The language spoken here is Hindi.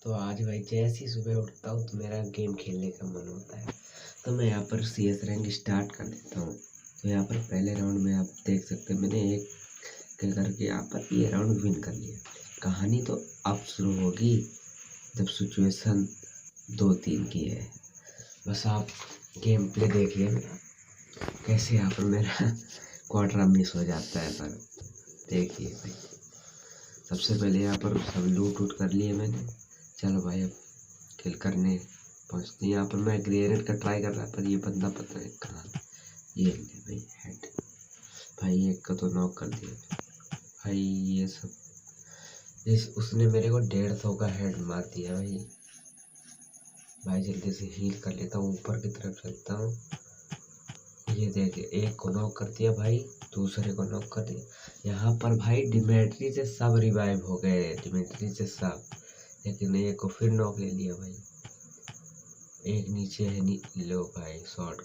तो आज भाई जैसे ही सुबह उठता हूँ तो मेरा गेम खेलने का मन होता है। तो मैं यहाँ पर CS रैंक स्टार्ट कर देता हूँ। तो यहाँ पर पहले राउंड में आप देख सकते हैं मैंने एक किल करके यहाँ पर ये राउंड विन कर लिया। कहानी तो अब शुरू होगी जब सिचुएशन 2-3 की है। बस आप गेम प्ले देखिए कैसे यहाँ पर मेरा क्वार्टर मिस हो जाता है। पर देखिए भाई सबसे पहले यहाँ पर सब लूट कर लिए मैंने। चलो भाई अब किल करने पहुँचते। यहाँ पर मैं ग्रेनेड का ट्राई कर रहा पर ये बंदा पता नहीं कहाँ। ये ले भाई हेड। भाई एक का तो नॉक कर दिया। भाई ये सब उसने मेरे को 150 का हेड मार दिया भाई। भाई जल्दी से हील कर लेता हूँ, ऊपर की तरफ चलता हूँ। ये देखिए एक को नॉक कर दिया भाई, दूसरे को नॉक कर दिया। यहाँ पर भाई डिमेट्री से सब रिवाइव हो गए, डिमेट्री से सब। लेकिन एक को फिर नॉक ले लिया भाई। एक नीचे है लो भाई शॉट